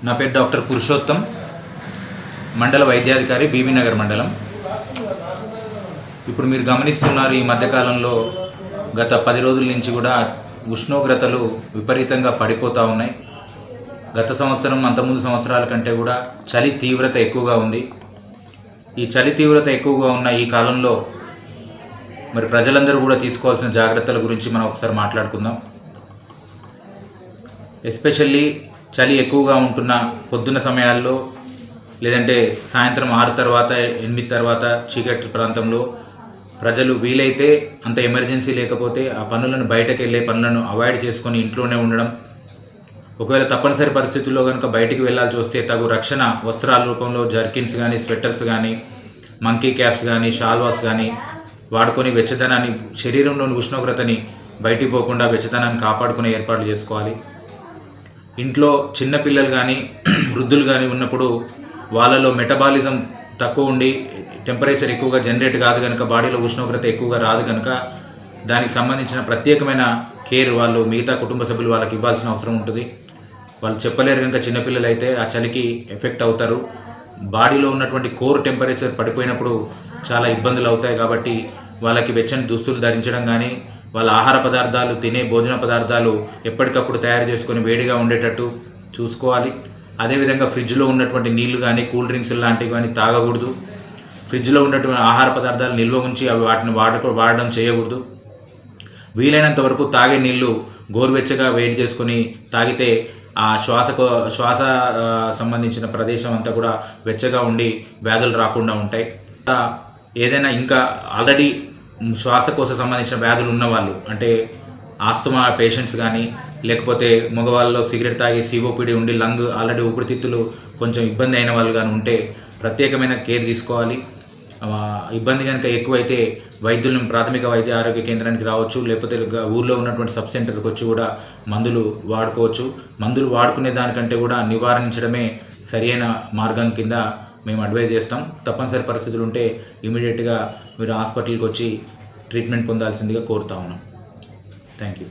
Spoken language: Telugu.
నా పేరు డాక్టర్ పురుషోత్తం, మండల వైద్యాధికారి, బీబీ నగర్ మండలం. ఇప్పుడు మీరు గమనిస్తున్నారు, ఈ మధ్యకాలంలో గత 10 రోజుల నుంచి కూడా ఉష్ణోగ్రతలు విపరీతంగా పడిపోతూ ఉన్నాయి. గత సంవత్సరం, అంతకుముందు సంవత్సరాల కంటే కూడా చలి తీవ్రత ఎక్కువగా ఉంది. ఈ చలి తీవ్రత ఎక్కువగా ఉన్న ఈ కాలంలో మరి ప్రజలందరూ కూడా తీసుకోవాల్సిన జాగ్రత్తల గురించి మనం ఒకసారి మాట్లాడుకుందాం. ఎస్పెషల్లీ చలి ఎక్కువగా ఉంటున్న పొద్దున్న సమయాల్లో, లేదంటే సాయంత్రం 6 తర్వాత 8 తర్వాత చీకటి ప్రాంతంలో ప్రజలు వీలైతే, అంత ఎమర్జెన్సీ లేకపోతే ఆ పనులను, బయటకు వెళ్ళే పనులను అవాయిడ్ చేసుకొని ఇంట్లోనే ఉండడం. ఒకవేళ తప్పనిసరి పరిస్థితుల్లో కనుక బయటికి వెళ్ళాల్సి వస్తే తగు రక్షణ వస్త్రాల రూపంలో జర్కిన్స్ కానీ, స్వెటర్స్ కానీ, మంకీ క్యాప్స్ కానీ, షాల్వాస్ కానీ వాడుకొని వెచ్చదనాన్ని, శరీరంలోని ఉష్ణోగ్రతని బయటికి పోకుండా వెచ్చదనాన్ని కాపాడుకునే ఏర్పాట్లు చేసుకోవాలి. ఇంట్లో చిన్నపిల్లలు కానీ, వృద్ధులు కానీ ఉన్నప్పుడు వాళ్ళలో మెటబాలిజం తక్కువ ఉండి టెంపరేచర్ ఎక్కువగా జనరేట్ కాదు కనుక, బాడీలో ఉష్ణోగ్రత ఎక్కువగా రాదు కనుక దానికి సంబంధించిన ప్రత్యేకమైన కేర్ వాళ్ళు, మిగతా కుటుంబ సభ్యులు వాళ్ళకి ఇవ్వాల్సిన అవసరం ఉంటుంది. వాళ్ళు చెప్పలేరు కనుక చిన్నపిల్లలు అయితే ఆ చలికి ఎఫెక్ట్ అవుతారు. బాడీలో ఉన్నటువంటి కోర్ టెంపరేచర్ పడిపోయినప్పుడు చాలా ఇబ్బందులు అవుతాయి. కాబట్టి వాళ్ళకి వెచ్చని దుస్తులు ధరించడం కానీ, వాళ్ళ ఆహార పదార్థాలు, తినే భోజన పదార్థాలు ఎప్పటికప్పుడు తయారు చేసుకొని వేడిగా ఉండేటట్టు చూసుకోవాలి. అదేవిధంగా ఫ్రిడ్జ్లో ఉన్నటువంటి నీళ్లు కానీ, కూల్ డ్రింక్స్ లాంటివి కానీ తాగకూడదు. ఫ్రిడ్జ్లో ఉన్నటువంటి ఆహార పదార్థాలు నిల్వ ఉంచి వాటిని వాడడం చేయకూడదు. వీలైనంత వరకు తాగే నీళ్లు గోరువెచ్చగా వేడి చేసుకొని తాగితే ఆ శ్వాస సంబంధించిన ప్రదేశం అంతా కూడా వెచ్చగా ఉండి వ్యాధులు రాకుండా ఉంటాయి. ఏదైనా ఇంకా ఆల్రెడీ శ్వాసకోశ సంబంధించిన వ్యాధులు ఉన్నవాళ్ళు, అంటే ఆస్తమా పేషెంట్స్ కానీ, లేకపోతే మగవాళ్ళలో సిగరెట్ తాగి సిఓపిడి ఉండి లంగ్ ఆల్రెడీ ఊపిరితిత్తులు కొంచెం ఇబ్బంది అయిన వాళ్ళు కానీ ఉంటే ప్రత్యేకమైన కేర్ తీసుకోవాలి. ఇబ్బంది కనుక ఎక్కువైతే వైద్యులను ప్రాథమిక వైద్య ఆరోగ్య కేంద్రానికి రావచ్చు, లేకపోతే ఊర్లో ఉన్నటువంటి సబ్ సెంటర్కి వచ్చి కూడా మందులు వాడుకోవచ్చు. మందులు వాడుకునే దానికంటే కూడా నివారించడమే సరైన మార్గం కింద మేము అడ్వైజ్ చేస్తాం. తప్పనిసరి పరిస్థితులు ఉంటే ఇమీడియట్గా మీరు హాస్పిటల్కి వచ్చి ట్రీట్మెంట్ పొందాల్సిందిగా కోరుతా ఉన్నాం. Thank you.